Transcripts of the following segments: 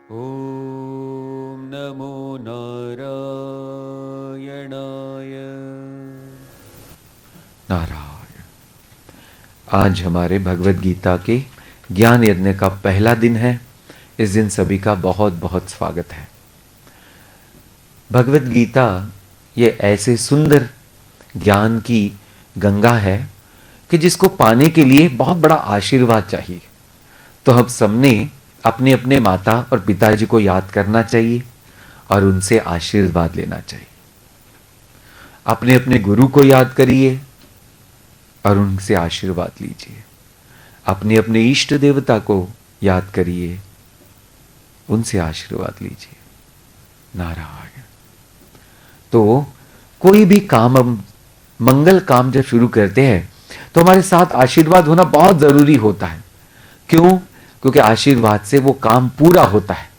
ॐ नमो नारायणाय। नारायण। आज हमारे भगवत गीता के ज्ञान यज्ञ का पहला दिन है। इस दिन सभी का बहुत बहुत स्वागत है। भगवत गीता ये ऐसे सुंदर ज्ञान की गंगा है कि जिसको पाने के लिए बहुत बड़ा आशीर्वाद चाहिए। तो हम सबने अपने अपने माता और पिताजी को याद करना चाहिए और उनसे आशीर्वाद लेना चाहिए। अपने अपने गुरु को याद करिए और उनसे आशीर्वाद लीजिए। अपने अपने इष्ट देवता को याद करिए, उनसे आशीर्वाद लीजिए। नारायण। तो कोई भी काम, हम मंगल काम जब शुरू करते हैं तो हमारे साथ आशीर्वाद होना बहुत जरूरी होता है। क्यों? क्योंकि आशीर्वाद से वो काम पूरा होता है।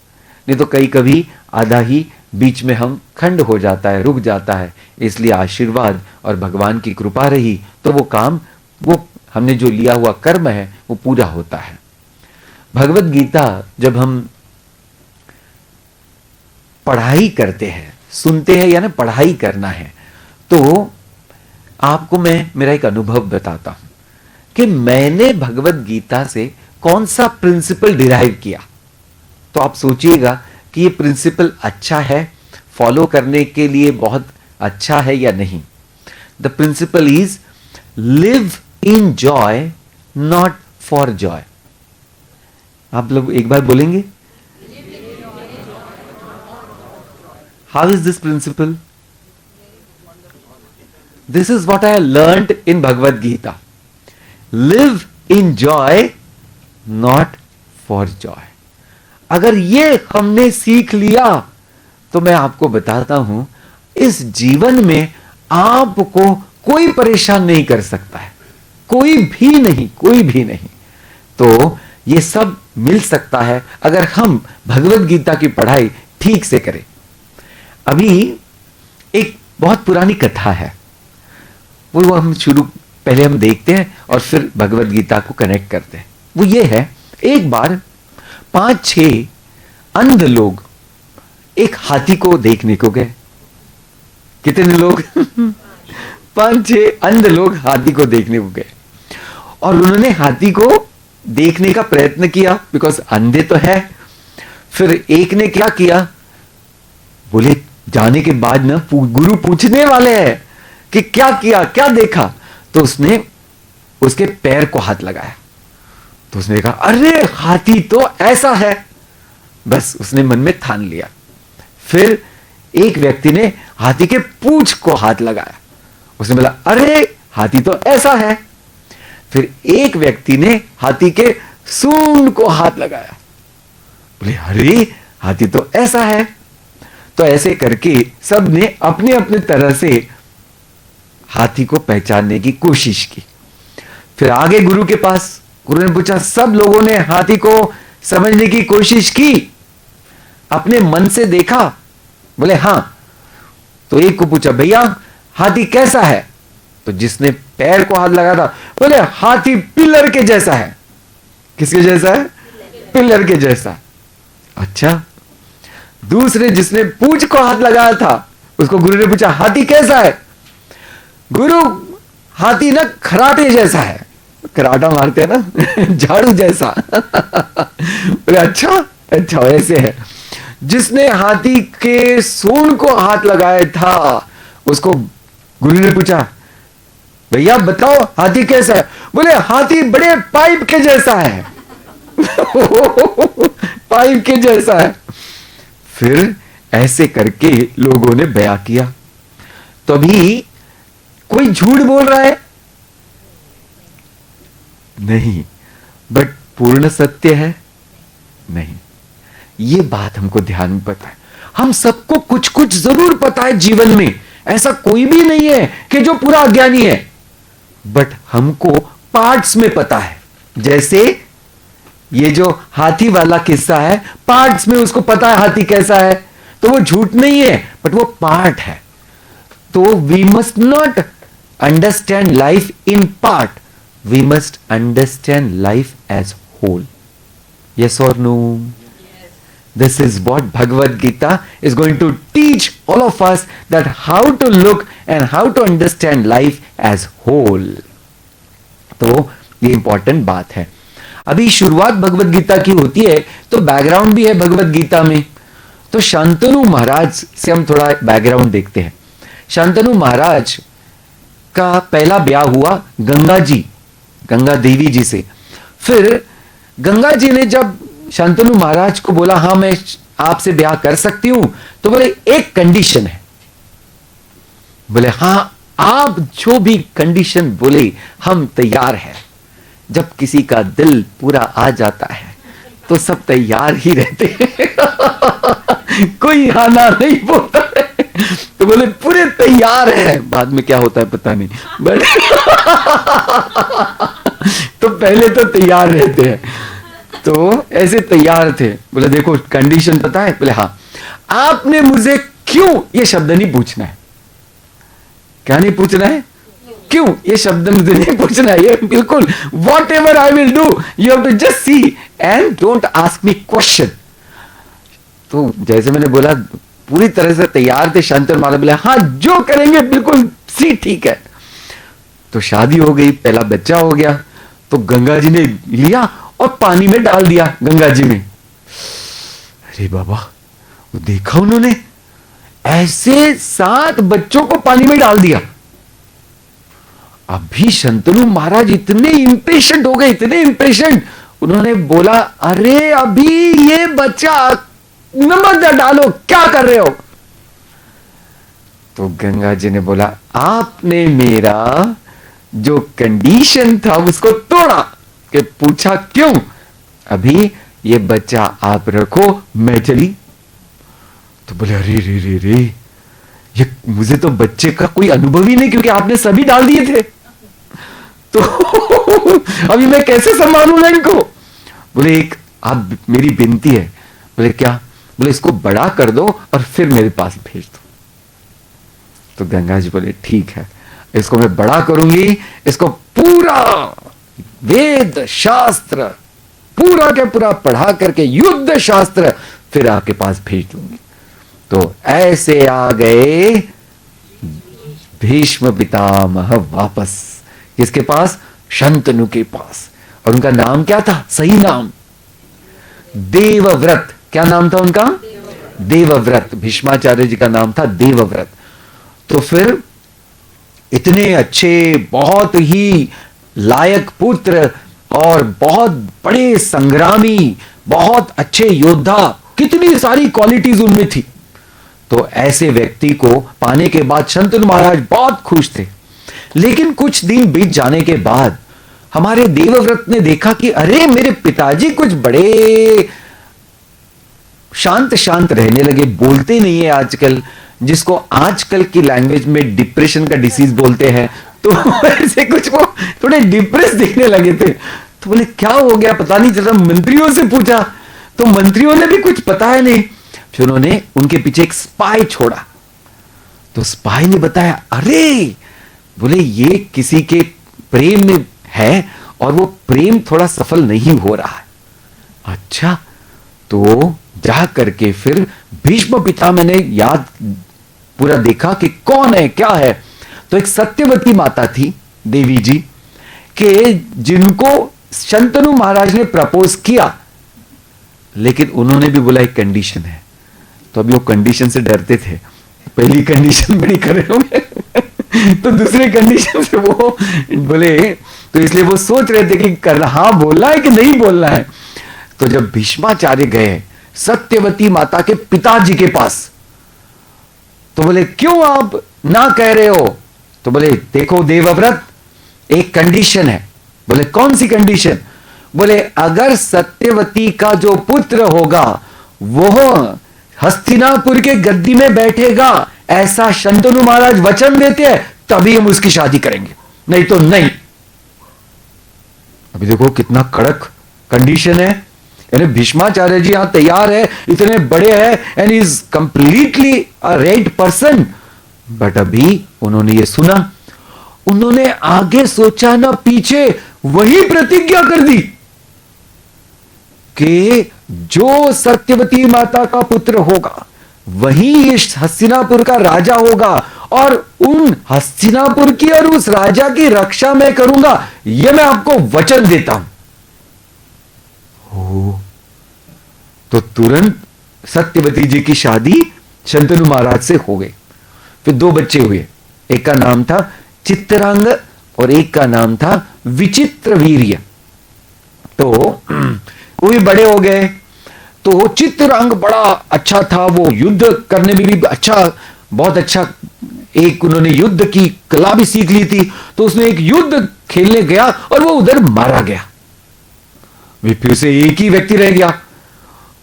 नहीं तो कई कभी आधा ही बीच में हम खंड हो जाता है, रुक जाता है। इसलिए आशीर्वाद और भगवान की कृपा रही तो वो काम, वो हमने जो लिया हुआ कर्म है वो पूरा होता है। भगवत गीता जब हम पढ़ाई करते हैं, सुनते हैं, यानी पढ़ाई करना है, तो आपको मैं मेरा एक अनुभव बताता हूं कि मैंने भगवत गीता से कौन सा प्रिंसिपल डिराइव किया। तो आप सोचिएगा कि ये प्रिंसिपल अच्छा है, फॉलो करने के लिए बहुत अच्छा है या नहीं। The principle is live in joy, not for joy. आप लोग एक बार बोलेंगे, how is this principle? This is what I learned in Bhagavad Gita. Live in joy, not for joy. अगर ये हमने सीख लिया तो मैं आपको बताता हूं, इस जीवन में आपको कोई परेशान नहीं कर सकता है, कोई भी नहीं, कोई भी नहीं। तो ये सब मिल सकता है अगर हम भगवत गीता की पढ़ाई ठीक से करें। अभी एक बहुत पुरानी कथा है, वो हम पहले हम देखते हैं और फिर भगवत गीता को कनेक्ट करते हैं। वो ये है, एक बार 5-6 अंध लोग एक हाथी को देखने को गए। कितने लोग? 5-6 अंध लोग हाथी को देखने को गए और उन्होंने हाथी को देखने का प्रयत्न किया, बिकॉज अंधे तो है। फिर एक ने क्या किया, बोले जाने के बाद ना गुरु पूछने वाले हैं कि क्या किया, क्या देखा। तो उसने उसके पैर को हाथ लगाया। तो उसने कहा, अरे हाथी तो ऐसा है। बस उसने मन में ठान लिया। फिर एक व्यक्ति ने हाथी के पूंछ को हाथ लगाया। उसने बोला, अरे हाथी तो ऐसा है। फिर एक व्यक्ति ने हाथी के सूंड को हाथ लगाया। बोले, अरे हाथी तो ऐसा है। तो ऐसे करके सबने अपने अपने तरह से हाथी को पहचानने की कोशिश की। फिर आगे गुरु के पास, गुरु ने पूछा, सब लोगों ने हाथी को समझने की कोशिश की, अपने मन से देखा? बोले हां। तो एक को पूछा, भैया हाथी कैसा है? तो जिसने पैर को हाथ लगाया था बोले, हाथी पिलर के जैसा है। किसके जैसा है? पिलर के जैसा। अच्छा। दूसरे जिसने पूंछ को हाथ लगाया था, उसको गुरु ने पूछा, हाथी कैसा है? गुरु, हाथी ना खराटे जैसा है। कराटा मारते हैं ना, झाड़ू जैसा। बोले, अच्छा अच्छा, ऐसे है। जिसने हाथी के सूंड को हाथ लगाया था, उसको गुरु ने पूछा, भैया बताओ हाथी कैसा है? बोले, हाथी बड़े पाइप के जैसा है। पाइप के जैसा है। फिर ऐसे करके लोगों ने बयां किया। तो अभी कोई झूठ बोल रहा है? नहीं। बट पूर्ण सत्य है? नहीं। ये बात हमको ध्यान में पता है। हम सबको कुछ कुछ जरूर पता है जीवन में, ऐसा कोई भी नहीं है कि जो पूरा अज्ञानी है। बट हमको पार्ट्स में पता है। जैसे ये जो हाथी वाला किस्सा है, पार्ट्स में उसको पता है हाथी कैसा है, तो वो झूठ नहीं है, बट वो पार्ट है। तो we must not understand life in part, we must understand life as whole. Yes और no? This is what Bhagavad Gita is going to teach all of us, that how to look and how to understand life as whole. तो ये important बात है. अभी शुरुआत भगवद गीता की होती है तो बैकग्राउंड भी है भगवद गीता में. तो शांतनु महाराज से हम थोड़ा बैकग्राउंड देखते हैं. शांतनु महाराज का पहला ब्याह हुआ गंगा देवी जी से. फिर गंगा जी ने जब शांतनु महाराज को बोला हाँ मैं आपसे ब्याह कर सकती हूं, तो बोले एक कंडीशन है. बोले हाँ आप जो भी कंडीशन बोले हम तैयार हैं. जब किसी का दिल पूरा आ जाता है तो सब तैयार ही रहते हैं. कोई आना नहीं बोलता है. तो बोले पूरे तैयार है. बाद में क्या होता है पता नहीं, बट तो पहले तो तैयार रहते हैं. तो ऐसे तैयार थे. बोले देखो कंडीशन पता है. बोले हाँ आपने मुझे क्यों ये शब्द नहीं पूछना है. क्या नहीं पूछना है? क्यों ये शब्द मुझे नहीं पूछना है. ये बिल्कुल whatever I will do you have to just see and don't ask me question. तो जैसे मैंने बोला पूरी तरह से तैयार थे. शांतनु महाराज बोले हाँ जो करेंगे बिल्कुल सी ठीक है. तो शादी हो गई, पहला बच्चा हो गया. तो गंगा जी ने लिया और पानी में डाल दिया गंगा जी में. अरे बाबा वो देखा उन्होंने ऐसे 7 बच्चों को पानी में डाल दिया. अभी शांतनु महाराज इतने इंपेशेंट हो गए, इतने इंपेशेंट. उन्होंने बोला अरे अभी ये बच्चा नमक डालो, क्या कर रहे हो. तो गंगा जी ने बोला आपने मेरा जो कंडीशन था उसको तोड़ा. कि पूछा क्यों. अभी ये बच्चा आप रखो मैं चली. तो बोले अरे रे रे रे ये मुझे तो बच्चे का कोई अनुभव ही नहीं, क्योंकि आपने सभी डाल दिए थे. तो अभी मैं कैसे संभालूंगा इनको. बोले एक आप मेरी विनती है. बोले क्या. बोले इसको बड़ा कर दो और फिर मेरे पास भेज दो. तो गंगा जी बोले ठीक है इसको मैं बड़ा करूंगी. इसको पूरा वेद शास्त्र पूरा के पूरा पढ़ा करके युद्ध शास्त्र फिर आपके पास भेज दूंगी. तो ऐसे आ गए भीष्म पितामह वापस. किसके पास? शांतनु के पास. और उनका नाम क्या था? सही नाम देवव्रत. क्या नाम था उनका? देवव्रत. भीष्माचार्य जी का नाम था देवव्रत. तो फिर इतने अच्छे बहुत ही लायक पुत्र और बहुत बड़े संग्रामी, बहुत अच्छे योद्धा, कितनी सारी क्वालिटीज उनमें थी. तो ऐसे व्यक्ति को पाने के बाद शांतनु महाराज बहुत खुश थे. लेकिन कुछ दिन बीत जाने के बाद हमारे देवव्रत ने देखा कि अरे मेरे पिताजी कुछ बड़े शांत शांत रहने लगे, बोलते नहीं है आजकल, जिसको आजकल की लैंग्वेज में डिप्रेशन का डिसीज बोलते हैं. तो ऐसे कुछ वो थोड़े डिप्रेस दिखने लगे थे. तो बोले क्या हो गया पता नहीं चल रहा. मंत्रियों से पूछा तो मंत्रियों ने भी कुछ पता है नहीं. फिर उन्होंने उनके पीछे एक स्पाई छोड़ा. तो स्पाई ने बताया अरे बोले ये किसी के प्रेम में है और वो प्रेम थोड़ा सफल नहीं हो रहा है. अच्छा. तो जा करके फिर भीष्म पितामह ने याद पूरा देखा कि कौन है क्या है. तो एक सत्यवती माता थी देवी जी के जिनको शांतनु महाराज ने प्रपोज किया, लेकिन उन्होंने भी बोला एक कंडीशन है. तो अभी वो कंडीशन से डरते थे. पहली कंडीशन बड़ी कर रहे होंगे तो दूसरे कंडीशन से वो बोले, तो इसलिए वो सोच रहे थे कि करना हाँ बोलना है कि नहीं बोलना है. तो जब भीष्माचार्य गए सत्यवती माता के पिताजी के पास, तो बोले क्यों आप ना कह रहे हो. तो बोले देखो देवव्रत एक कंडीशन है. बोले कौन सी कंडीशन. बोले अगर सत्यवती का जो पुत्र होगा वो हस्तिनापुर के गद्दी में बैठेगा, ऐसा शांतनु महाराज वचन देते हैं, तभी हम उसकी शादी करेंगे, नहीं तो नहीं. अभी देखो कितना कड़क कंडीशन है. यानी भीष्माचार्य जी यहां तैयार है, इतने बड़े हैं and is completely a right person. But अभी उन्होंने ये सुना, उन्होंने आगे सोचा ना पीछे, वही प्रतिज्ञा कर दी कि जो सत्यवती माता का पुत्र होगा वही इस हस्तिनापुर का राजा होगा, और उन हस्तिनापुर की और उस राजा की रक्षा मैं करूंगा, यह मैं आपको वचन देता हूं। तो तुरंत सत्यवती जी की शादी शंतनु महाराज से हो गई। फिर दो बच्चे हुए, एक का नाम था चित्रांग और एक का नाम था विचित्र वीर्य। तो वो भी बड़े हो गए। तो चित्रांग बड़ा अच्छा था, वो युद्ध करने में भी अच्छा, बहुत अच्छा, एक उन्होंने युद्ध की कला भी सीख ली थी। तो उसने एक युद्ध खेलने गया और वो उधर मारा गया। फिर से एक ही व्यक्ति रह गया।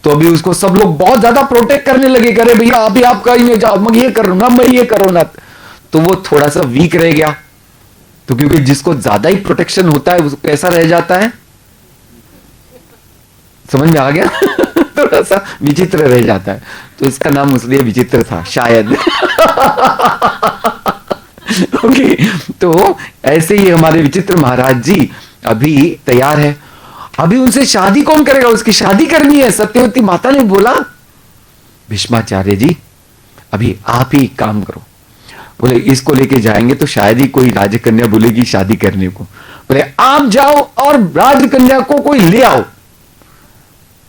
तो अभी उसको सब लोग बहुत ज्यादा प्रोटेक्ट करने लगे, करे भैया अभी आप कहीं नहीं जाओ, मैं ये करूंगा, मैं ये करूंगा। तो वो थोड़ा सा वीक रह गया। तो क्योंकि जिसको ज्यादा ही प्रोटेक्शन होता है उसको कैसा रह जाता है, समझ में आ गया? थोड़ा सा विचित्र रह जाता है। तो इसका नाम इसलिए विचित्र था शायद। ओके, तो ऐसे ही हमारे विचित्र महाराज जी अभी तैयार है। अभी उनसे शादी कौन करेगा? उसकी शादी करनी है। सत्यवती माता ने बोला भीष्माचार्य जी अभी आप ही काम करो। बोले इसको लेके जाएंगे तो शायद ही कोई राजकन्या बोलेगी शादी करने को। बोले आप जाओ और राजकन्या को कोई ले आओ।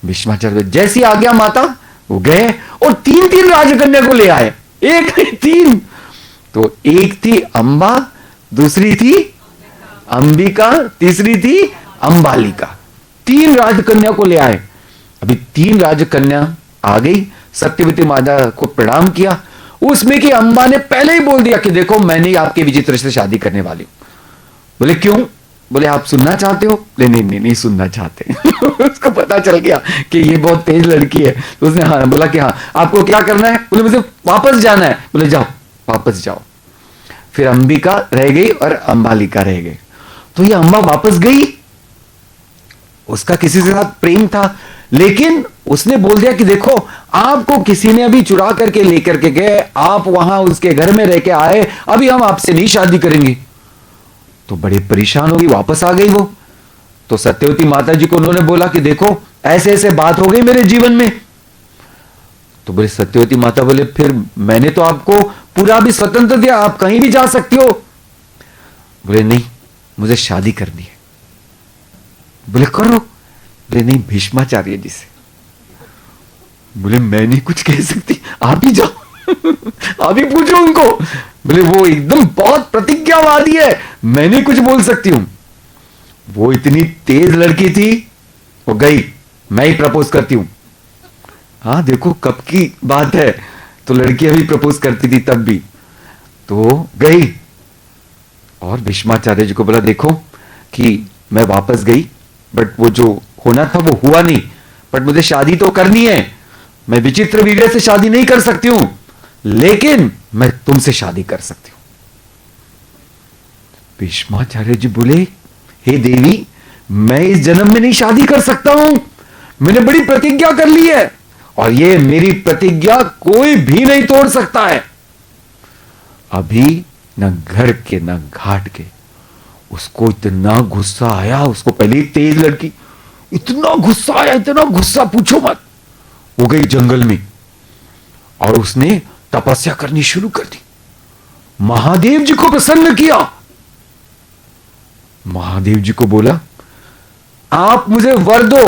भीष्माचार्य जैसी आज्ञा माता, वो गए और तीन तीन राजकन्या को ले आए। एक नहीं तीन। तो एक थी अंबा, दूसरी थी अंबिका, तीसरी थी अंबालिका। तीन राजकन्या को ले आए। अभी तीन राजकन्या आ गई, सत्यवती माता को प्रणाम किया। उसमें कि अंबा ने पहले ही बोल दिया कि देखो मैंने आपके विचित्र से शादी करने वाली हूं। बोले क्यों? बोले आप सुनना चाहते हो? नहीं सुनना चाहते। उसको पता चल गया कि ये बहुत तेज लड़की है। तो उसने हाँ बोला कि हाँ आपको क्या करना है? बोले मुझे वापस जाना है। बोले जाओ वापस जाओ। फिर अंबिका रह गई और अंबालिका रह गई। तो ये अंबा वापस गई, उसका किसी के साथ प्रेम था, लेकिन उसने बोल दिया कि देखो आपको किसी ने अभी चुरा करके लेकर के गए, आप वहां उसके घर में रह के आए, अभी हम आपसे नहीं शादी करेंगे। तो बड़े परेशान होगी, वापस आ गई वो। तो सत्यवती माता जी को उन्होंने बोला कि देखो ऐसे ऐसे बात हो गई मेरे जीवन में। तो बोले सत्यवती माता बोले फिर मैंने तो आपको पूरा भी स्वतंत्र दिया, आप कहीं भी जा सकती हो। बोले नहीं मुझे शादी करनी है। बोले करो। बोले नहीं भीष्माचार्य जी से। बोले मैं नहीं कुछ कह सकती, आप ही जाओ। आप ही पूछो उनको। बोले वो एकदम बहुत प्रतिज्ञावादी है, मैं नहीं कुछ बोल सकती हूं। वो इतनी तेज लड़की थी, वो गई मैं ही प्रपोज करती हूं। हाँ देखो कब की बात है, तो लड़की अभी प्रपोज करती थी तब भी। तो गई और भीष्माचार्य जी को बोला देखो कि मैं वापस गई, बट वो जो होना था वो हुआ नहीं, बट मुझे शादी तो करनी है। मैं विचित्र वीर्य से शादी नहीं कर सकती हूं, लेकिन मैं तुमसे शादी कर सकती हूं। भीष्माचार्य जी बोले हे देवी मैं इस जन्म में नहीं शादी कर सकता हूं, मैंने बड़ी प्रतिज्ञा कर ली है और ये मेरी प्रतिज्ञा कोई भी नहीं तोड़ सकता है। अभी न घर के न घाट के, उसको इतना गुस्सा आया, उसको पहले तेज लड़की, इतना गुस्सा आया, इतना गुस्सा पूछो मत। वो गई जंगल में और उसने तपस्या करनी शुरू कर दी, महादेव जी को प्रसन्न किया। महादेव जी को बोला आप मुझे वर दो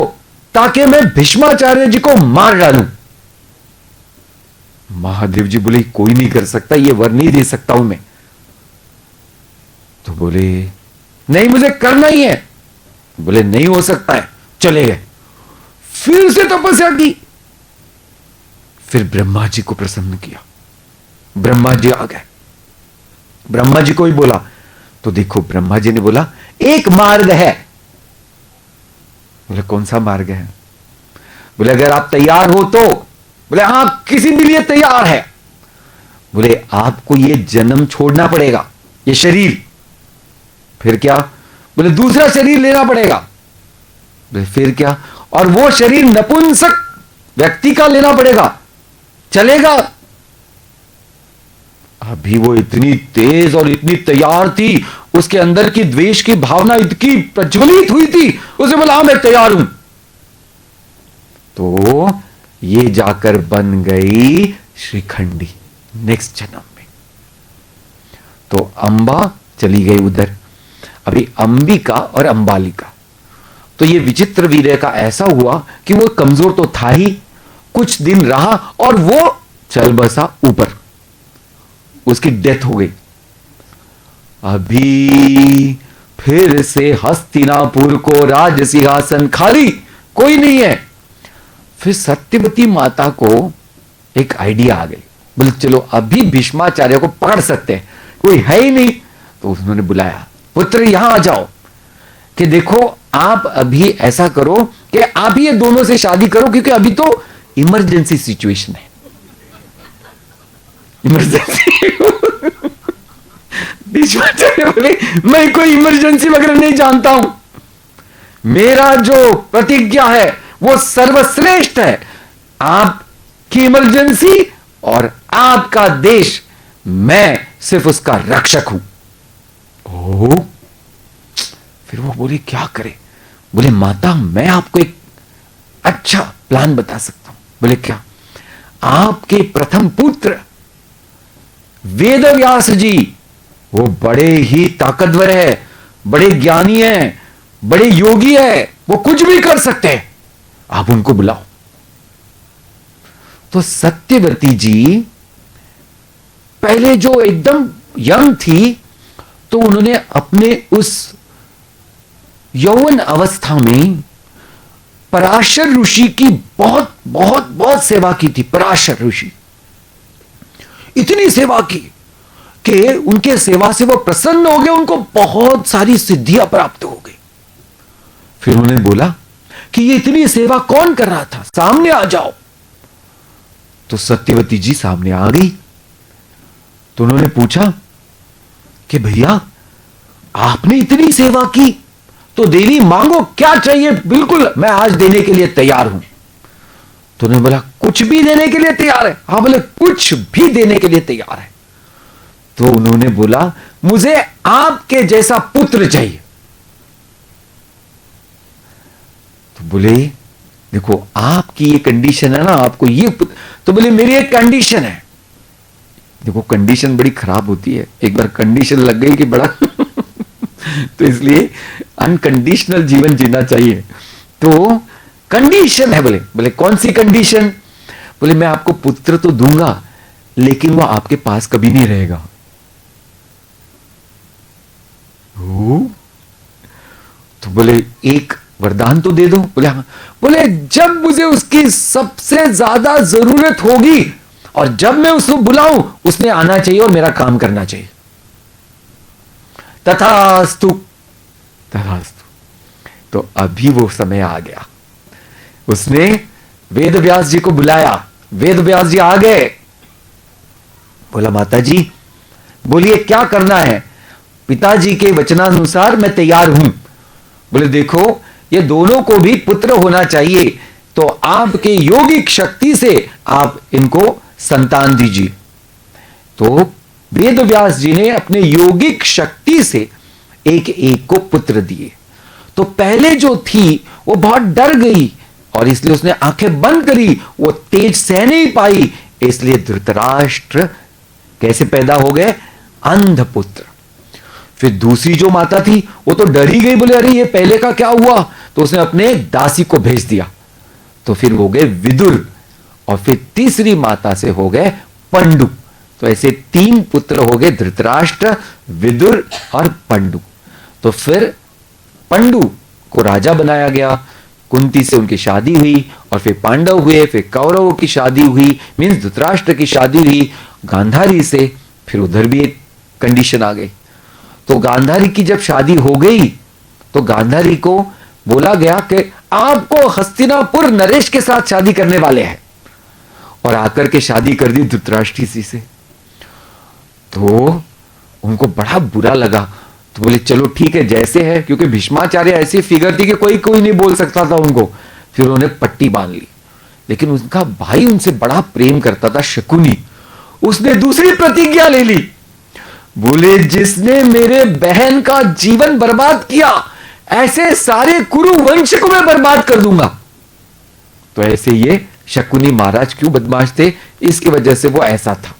ताकि मैं भीष्माचार्य जी को मार डालूं। महादेव जी बोले कोई नहीं कर सकता, ये वर नहीं दे सकता हूं मैं। तो बोले नहीं मुझे करना ही है। बोले नहीं हो सकता है, चले गए। फिर से तपस्या की, फिर ब्रह्मा जी को प्रसन्न किया, ब्रह्मा जी आ गए। ब्रह्मा जी को ही बोला तो देखो ब्रह्मा जी ने बोला एक मार्ग है। बोले कौन सा मार्ग है? बोले अगर आप तैयार हो तो। बोले हां किसी भी लिए तैयार है। बोले आपको ये जन्म छोड़ना पड़ेगा, ये शरीर। फिर क्या? बोले दूसरा शरीर लेना पड़ेगा। बोले फिर क्या? और वो शरीर नपुंसक व्यक्ति का लेना पड़ेगा, चलेगा? अभी वो इतनी तेज और इतनी तैयार थी, उसके अंदर की द्वेष की भावना इतनी प्रज्वलित हुई थी, उसे बोला मैं तैयार हूं। तो ये जाकर बन गई श्रीखंडी नेक्स्ट जन्म में। तो अंबा चली गई उधर। अभी अंबिका और अंबालिका, तो ये विचित्र वीर्य का ऐसा हुआ कि वो कमजोर तो था ही, कुछ दिन रहा और वो चल बसा ऊपर, उसकी डेथ हो गई। अभी फिर से हस्तिनापुर को राज सिंहासन खाली, कोई नहीं है। फिर सत्यवती माता को एक आइडिया आ गई, बोले चलो अभी भीष्माचार्य को पकड़ सकते हैं, कोई है ही नहीं। तो उन्होंने बुलाया, पुत्र यहां आ जाओ, कि देखो आप अभी ऐसा करो कि आप ही ये दोनों से शादी करो, क्योंकि अभी तो इमरजेंसी सिचुएशन है। इमरजेंसी भीष्माचार्य बोले मैं कोई इमरजेंसी वगैरह नहीं जानता हूं, मेरा जो प्रतिज्ञा है वो सर्वश्रेष्ठ है। आपकी इमरजेंसी और आपका देश, मैं सिर्फ उसका रक्षक हूं। ओ, फिर वो बोले क्या करें? बोले माता मैं आपको एक अच्छा प्लान बता सकता हूं। बोले क्या? आपके प्रथम पुत्र वेदव्यास जी, वो बड़े ही ताकतवर है, बड़े ज्ञानी है, बड़े योगी है, वो कुछ भी कर सकते हैं, आप उनको बुलाओ। तो सत्यवती जी पहले जो एकदम यंग थी, तो उन्होंने अपने उस यौवन अवस्था में पराशर ऋषि की बहुत बहुत बहुत सेवा की थी। पराशर ऋषि इतनी सेवा की कि उनके सेवा से वो प्रसन्न हो गए, उनको बहुत सारी सिद्धियां प्राप्त हो गई। फिर उन्होंने बोला कि ये इतनी सेवा कौन कर रहा था, सामने आ जाओ। तो सत्यवती जी सामने आ गई। तो उन्होंने पूछा कि भैया आपने इतनी सेवा की, तो देवी मांगो क्या चाहिए, बिल्कुल मैं आज देने के लिए तैयार हूं। तो उन्होंने बोला कुछ भी देने के लिए तैयार है? हाँ। बोले कुछ भी देने के लिए तैयार है। तो उन्होंने बोला मुझे आपके जैसा पुत्र चाहिए। तो बोले देखो आपकी ये कंडीशन है ना, आपको ये तो बोले मेरी एक कंडीशन है। देखो कंडीशन बड़ी खराब होती है, एक बार कंडीशन लग गई कि बड़ा तो इसलिए अनकंडीशनल जीवन जीना चाहिए। तो कंडीशन है। बोले बोले कौन सी कंडीशन? बोले मैं आपको पुत्र तो दूंगा, लेकिन वो आपके पास कभी नहीं रहेगा। तो बोले एक वरदान तो दे दो। बोले हाँ। बोले जब मुझे उसकी सबसे ज्यादा जरूरत होगी और जब मैं उसको बुलाऊं, उसने आना चाहिए और मेरा काम करना चाहिए। तथास्तु तथास्तु। तो अभी वो समय आ गया, उसने वेद व्यास जी को बुलाया। वेद व्यास जी आ गए। बोला माता जी बोलिए क्या करना है? पिताजी के वचनानुसार मैं तैयार हूं। बोले देखो ये दोनों को भी पुत्र होना चाहिए, तो आपके योगिक शक्ति से आप इनको संतान दीजिए। तो वेद व्यास जी ने अपने योगिक शक्ति से एक एक को पुत्र दिए। तो पहले जो थी वो बहुत डर गई और इसलिए उसने आंखें बंद करी, वो तेज सह नहीं पाई, इसलिए धृतराष्ट्र कैसे पैदा हो गए? अंधपुत्र। फिर दूसरी जो माता थी वो तो डर ही गई, बोले अरे ये पहले का क्या हुआ? तो उसने अपने दासी को भेज दिया। तो फिर हो गए विदुर, और फिर तीसरी माता से हो गए पंडु। तो ऐसे तीन पुत्र हो गए, धृतराष्ट्र, विदुर और पंडु। तो फिर पंडु को राजा बनाया गया, कुंती से उनकी शादी हुई, और फिर पांडव हुए, फिर कौरवों की शादी हुई, मीन्स धृतराष्ट्र की शादी हुई गांधारी से। फिर उधर भी एक कंडीशन आ गई। तो गांधारी की जब शादी हो गई तो गांधारी को बोला गया कि आपको हस्तिनापुर नरेश के साथ शादी करने वाले हैं, और आकर के शादी कर दी धृतराष्ट्र से। तो उनको बड़ा बुरा लगा। तो बोले चलो ठीक है जैसे है, क्योंकि भीष्माचार्य ऐसी फिगर थी कि कोई कोई नहीं बोल सकता था उनको। फिर उन्होंने पट्टी बांध ली। लेकिन उनका भाई उनसे बड़ा प्रेम करता था, शकुनी, उसने दूसरी प्रतिज्ञा ले ली। बोले जिसने मेरे बहन का जीवन बर्बाद किया, ऐसे सारे कुरु वंश को मैं बर्बाद कर दूंगा। तो ऐसे ये शकुनी महाराज क्यों बदमाश थे, इसकी वजह से वो ऐसा था।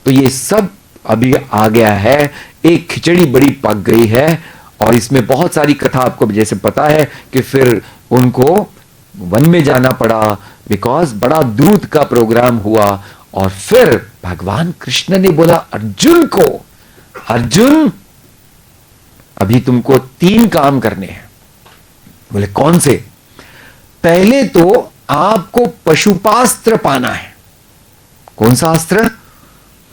तो ये सब अभी आ गया है, एक खिचड़ी बड़ी पक गई है, और इसमें बहुत सारी कथा आपको जैसे पता है कि फिर उनको वन में जाना पड़ा, बिकॉज बड़ा दूध का प्रोग्राम हुआ। और फिर भगवान कृष्ण ने बोला अर्जुन को, अर्जुन अभी तुमको 3 काम करने हैं। बोले कौन से? पहले तो आपको पशुपास्त्र पाना है। कौन सा अस्त्र?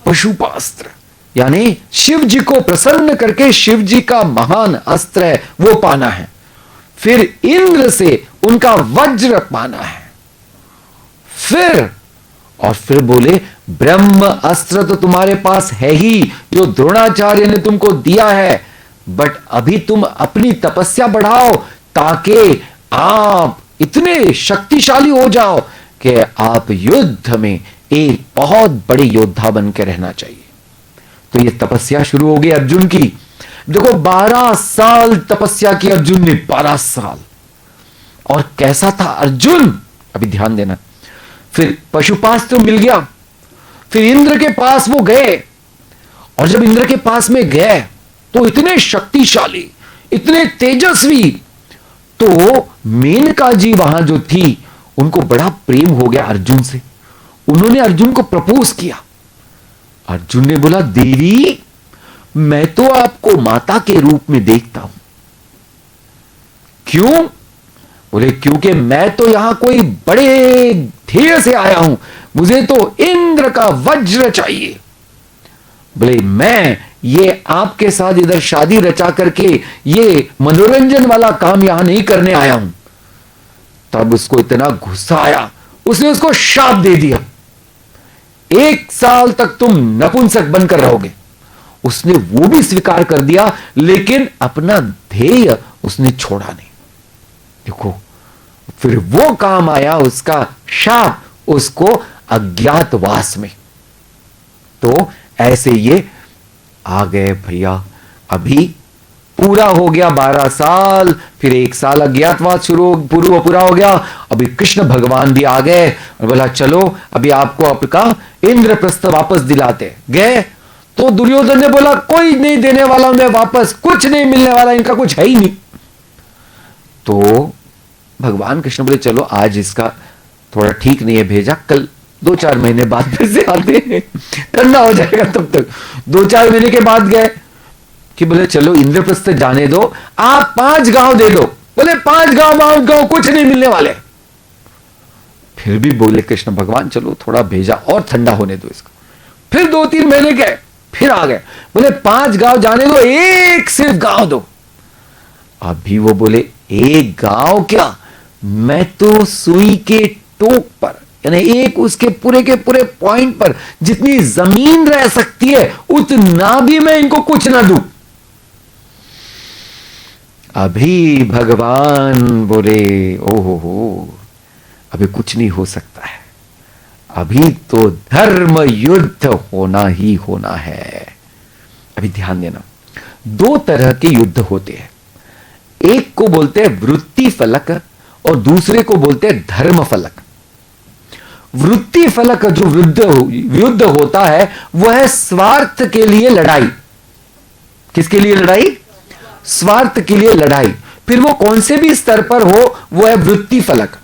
पशुपास्त्र, यानी शिव जी को प्रसन्न करके शिव जी का महान अस्त्र है वो पाना है। फिर इंद्र से उनका वज्र पाना है। फिर बोले ब्रह्म अस्त्र तो तुम्हारे पास है ही, जो द्रोणाचार्य ने तुमको दिया है, बट अभी तुम अपनी तपस्या बढ़ाओ ताकि आप इतने शक्तिशाली हो जाओ कि आप युद्ध में एक बहुत बड़े योद्धा बन के रहना चाहिए। तो ये तपस्या शुरू हो गई अर्जुन की। देखो 12 साल तपस्या की अर्जुन ने, 12 साल। और कैसा था अर्जुन, अभी ध्यान देना। फिर पशुपास्त्र मिल गया, फिर इंद्र के पास वो गए, और जब इंद्र के पास में गए तो इतने शक्तिशाली, इतने तेजस्वी, तो मेनका जी वहां जो थी उनको बड़ा प्रेम हो गया अर्जुन से। उन्होंने अर्जुन को प्रपोज किया। अर्जुन ने बोला देवी मैं तो आपको माता के रूप में देखता हूं। क्यों? बोले क्योंकि मैं तो यहां कोई बड़े ध्येय से आया हूं, मुझे तो इंद्र का वज्र चाहिए। बोले मैं ये आपके साथ इधर शादी रचा करके ये मनोरंजन वाला काम यहां नहीं करने आया हूं। तब उसको इतना गुस्सा आया, उसने उसको शाप दे दिया, 1 साल तक तुम नपुंसक बनकर रहोगे। उसने वो भी स्वीकार कर दिया, लेकिन अपना ध्येय उसने छोड़ा नहीं। देखो फिर वो काम आया, उसका शाप उसको अज्ञातवास में। तो ऐसे ये आ गए भैया। अभी पूरा हो गया 12 साल, फिर 1 साल अज्ञातवास पूरा हो गया। अभी कृष्ण भगवान भी आ गए और बोला चलो अभी आपको आपका इंद्रप्रस्थ वापस दिलाते। गए तो दुर्योधन ने बोला कोई नहीं देने वाला मैं वापस, कुछ नहीं मिलने वाला, इनका कुछ है ही नहीं। तो भगवान कृष्ण बोले चलो आज इसका थोड़ा ठीक नहीं है, भेजा, कल 2-4 महीने बाद फिर से आते हैं, ठंडा हो जाएगा तब तक। 2-4 महीने के बाद गए कि बोले चलो इंद्रप्रस्थ जाने दो, आप 5 गांव दे दो। बोले 5 गांव कुछ नहीं मिलने वाले। फिर भी बोले कृष्ण भगवान चलो थोड़ा भेजा और ठंडा होने दो इसको। फिर 2-3 महीने गए, फिर आ गए, बोले 5 गांव जाने दो, एक सिर्फ गांव दो। अभी वो बोले 1 गांव क्या, मैं तो सुई के टोक पर, यानी एक उसके पूरे के पूरे पॉइंट पर जितनी जमीन रह सकती है उतना भी मैं इनको कुछ ना दूं। अभी भगवान बोले ओहो अभी कुछ नहीं हो सकता है, अभी तो धर्म युद्ध होना ही होना है। अभी ध्यान देना, 2 तरह के युद्ध होते हैं, एक को बोलते हैं वृत्ति फलक और दूसरे को बोलते हैं धर्म फलक। वृत्ति फलक जो युद्ध होता है वह है स्वार्थ के लिए लड़ाई। किसके लिए लड़ाई? स्वार्थ के लिए लड़ाई। फिर वो कौन से भी स्तर पर हो वो है वृत्ति फलक।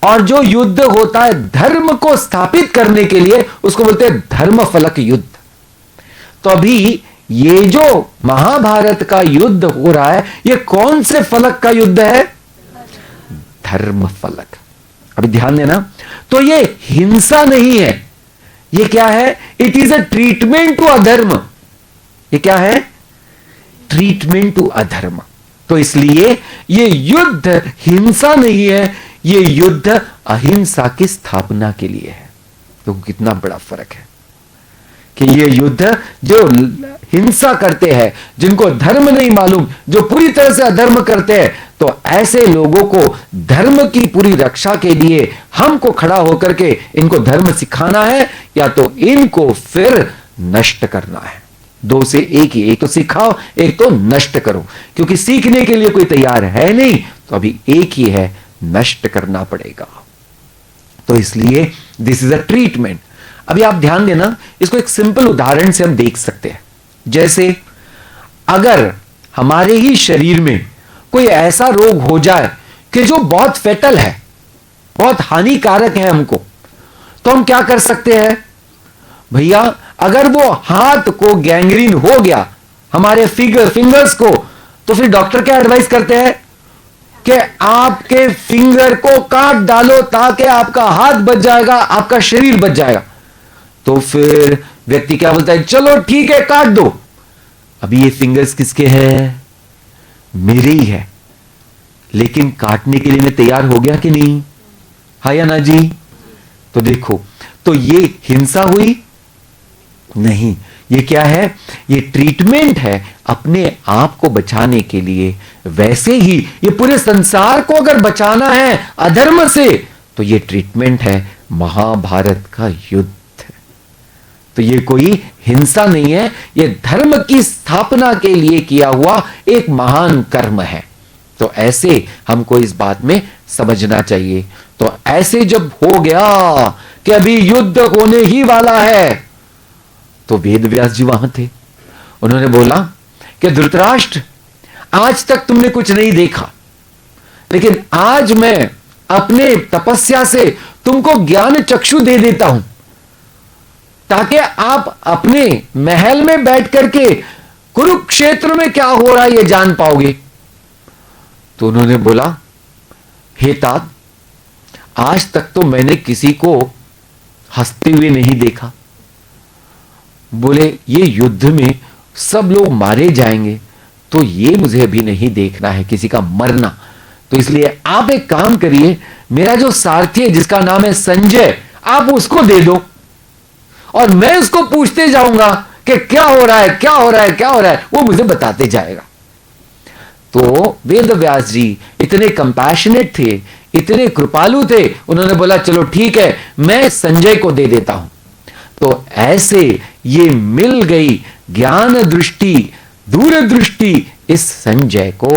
और जो युद्ध होता है धर्म को स्थापित करने के लिए उसको बोलते हैं धर्म फलक युद्ध। तो अभी ये जो महाभारत का युद्ध हो रहा है ये कौन से फलक का युद्ध है? धर्म फलक। अभी ध्यान देना, तो ये हिंसा नहीं है, ये क्या है? It is a treatment to adharma. ये क्या है? ट्रीटमेंट टू अधर्म। तो इसलिए ये युद्ध हिंसा नहीं है, ये युद्ध अहिंसा की स्थापना के लिए है। तो कितना बड़ा फर्क है कि ये युद्ध जो हिंसा करते हैं, जिनको धर्म नहीं मालूम, जो पूरी तरह से अधर्म करते हैं, तो ऐसे लोगों को धर्म की पूरी रक्षा के लिए हमको खड़ा होकर के इनको धर्म सिखाना है या तो इनको फिर नष्ट करना है। 2 से एक ही, एक तो सिखाओ एक तो नष्ट करो, क्योंकि सीखने के लिए कोई तैयार है नहीं, तो अभी एक ही है, नष्ट करना पड़ेगा। तो इसलिए दिस इज अ ट्रीटमेंट। अभी आप ध्यान देना, इसको एक सिंपल उदाहरण से हम देख सकते हैं। जैसे अगर हमारे ही शरीर में कोई ऐसा रोग हो जाए कि जो बहुत फेटल है, बहुत हानिकारक है हमको, तो हम क्या कर सकते हैं भैया? अगर वो हाथ को गैंग्रीन हो गया, हमारे फिंगर्स को, तो फिर डॉक्टर क्या एडवाइस करते हैं कि आपके फिंगर को काट डालो ताकि आपका हाथ बच जाएगा, आपका शरीर बच जाएगा। तो फिर व्यक्ति क्या बोलता है? चलो ठीक है, काट दो। अभी ये फिंगर्स किसके हैं? मेरे ही है, लेकिन काटने के लिए मैं तैयार हो गया कि नहीं? हाँ या ना जी? तो देखो, तो ये हिंसा हुई नहीं, ये क्या है? ये ट्रीटमेंट है अपने आप को बचाने के लिए। वैसे ही ये पूरे संसार को अगर बचाना है अधर्म से, तो ये ट्रीटमेंट है महाभारत का युद्ध। तो ये कोई हिंसा नहीं है, ये धर्म की स्थापना के लिए किया हुआ एक महान कर्म है। तो ऐसे हमको इस बात में समझना चाहिए। तो ऐसे जब हो गया कि अभी युद्ध होने ही वाला है, तो वेद व्यास जी वहां थे। उन्होंने बोला कि धृतराष्ट्र, आज तक तुमने कुछ नहीं देखा, लेकिन आज मैं अपने तपस्या से तुमको ज्ञान चक्षु दे देता हूं, ताकि आप अपने महल में बैठ करके कुरुक्षेत्र में क्या हो रहा है ये जान पाओगे। तो उन्होंने बोला, हे तात, आज तक तो मैंने किसी को हंसते हुए नहीं देखा। बोले, ये युद्ध में सब लोग मारे जाएंगे, तो ये मुझे अभी नहीं देखना है किसी का मरना। तो इसलिए आप एक काम करिए, मेरा जो सारथी है जिसका नाम है संजय, आप उसको दे दो और मैं उसको पूछते जाऊंगा कि क्या हो रहा है, क्या हो रहा है, क्या हो रहा है, वो मुझे बताते जाएगा। तो वेद व्यास जी इतने कंपैशनेट थे, इतने कृपालु थे, उन्होंने बोला चलो ठीक है, मैं संजय को दे देता हूं। तो ऐसे ये मिल गई ज्ञान दृष्टि, दूरदृष्टि इस संजय को।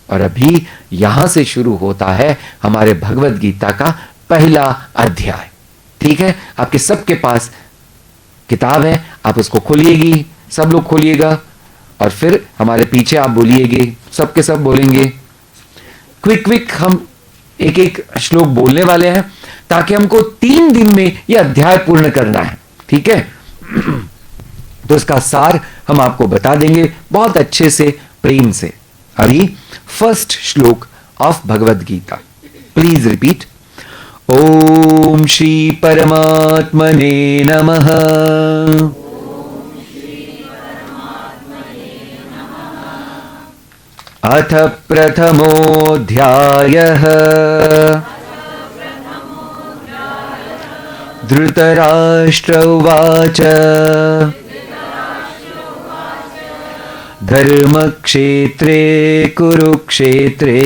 और अभी यहां से शुरू होता है हमारे भगवत गीता का पहला अध्याय। ठीक है, आपके सबके पास किताब है, आप उसको खोलिएगी, सब लोग खोलिएगा, और फिर हमारे पीछे आप बोलिएगे, सबके सब बोलेंगे। क्विक हम एक एक श्लोक बोलने वाले हैं, ताकि हमको 3 दिन में यह अध्याय पूर्ण करना है। ठीक है, तो इसका सार हम आपको बता देंगे बहुत अच्छे से, प्रेम से। अभी फर्स्ट श्लोक of Bhagavad Gita, please repeat. ओम श्री परमात्मने नमः। अथ प्रथमोऽध्यायः। धृतराष्ट्र उवाच। धर्मक्षेत्रे कुरुक्षेत्रे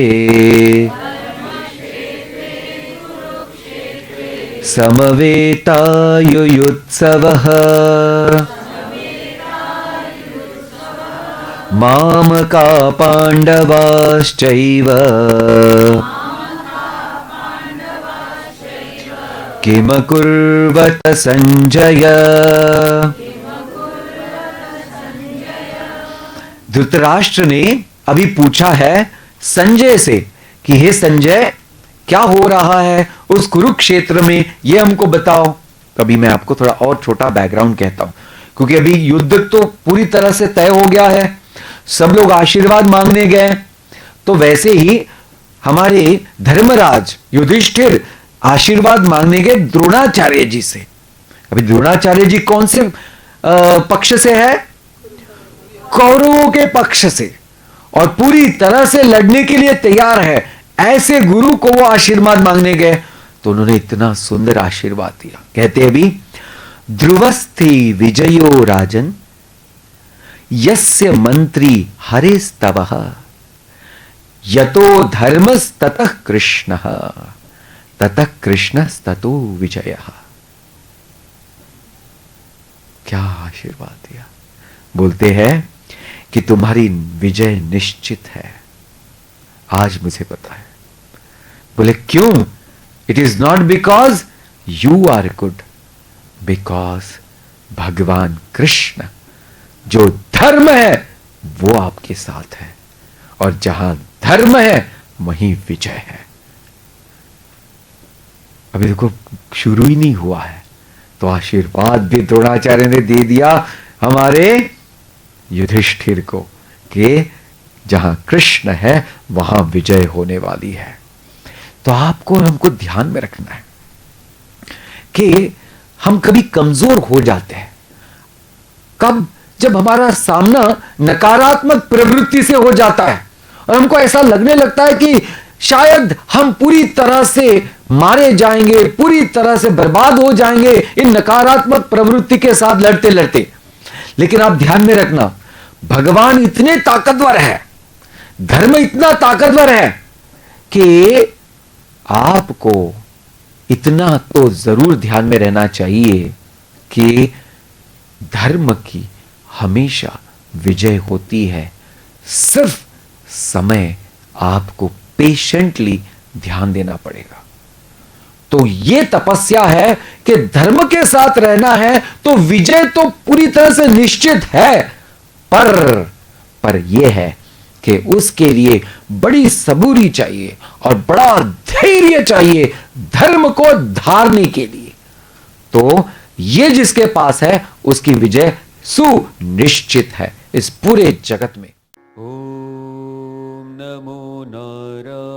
समवेतायुयुत्सवः। मामका पाण्डवाश्चैव किमकुर्वत संजय। धृतराष्ट्र ने अभी पूछा है संजय से कि हे संजय, क्या हो रहा है उस कुरुक्षेत्र में, ये हमको बताओ। तो अभी मैं आपको थोड़ा और छोटा बैकग्राउंड कहता हूं, क्योंकि अभी युद्ध तो पूरी तरह से तय हो गया है, सब लोग आशीर्वाद मांगने गए। तो वैसे ही हमारे धर्मराज युधिष्ठिर आशीर्वाद मांगने गए द्रोणाचार्य जी से। अभी द्रोणाचार्य जी कौन से पक्ष से है? कौरवों के पक्ष से, और पूरी तरह से लड़ने के लिए तैयार है। ऐसे गुरु को वो आशीर्वाद मांगने गए, तो उन्होंने इतना सुंदर आशीर्वाद दिया। कहते अभी, ध्रुवस्थि विजयो राजन यस्य मंत्री हरेस्तवः यतो धर्मस्ततः कृष्णः ततः कृष्णस्ततो विजयः। क्या आशीर्वाद दिया। बोलते हैं कि तुम्हारी विजय निश्चित है, आज मुझे पता है। बोले क्यों? It is not because you are good, because Bhagwan Krishna जो धर्म है वो आपके साथ है, और जहां धर्म है वहीं विजय है। अभी देखो शुरू ही नहीं हुआ है, तो आशीर्वाद भी द्रोणाचार्य ने दे दिया हमारे युधिष्ठिर को कि जहां कृष्ण है वहां विजय होने वाली है। तो आपको और हमको ध्यान में रखना है कि हम कभी कमजोर हो जाते हैं, कब? जब हमारा सामना नकारात्मक प्रवृत्ति से हो जाता है और हमको ऐसा लगने लगता है कि शायद हम पूरी तरह से मारे जाएंगे, पूरी तरह से बर्बाद हो जाएंगे इन नकारात्मक प्रवृत्ति के साथ लड़ते लड़ते। लेकिन आप ध्यान में रखना, भगवान इतने ताकतवर है, धर्म इतना ताकतवर है कि आपको इतना तो जरूर ध्यान में रहना चाहिए कि धर्म की हमेशा विजय होती है। सिर्फ समय आपको पेशेंटली ध्यान देना पड़ेगा। तो यह तपस्या है कि धर्म के साथ रहना है, तो विजय तो पूरी तरह से निश्चित है, पर यह है कि उसके लिए बड़ी सबूरी चाहिए और बड़ा धैर्य चाहिए धर्म को धारने के लिए। तो यह जिसके पास है उसकी विजय सुनिश्चित है इस पूरे जगत में। ओम नमो नारायण।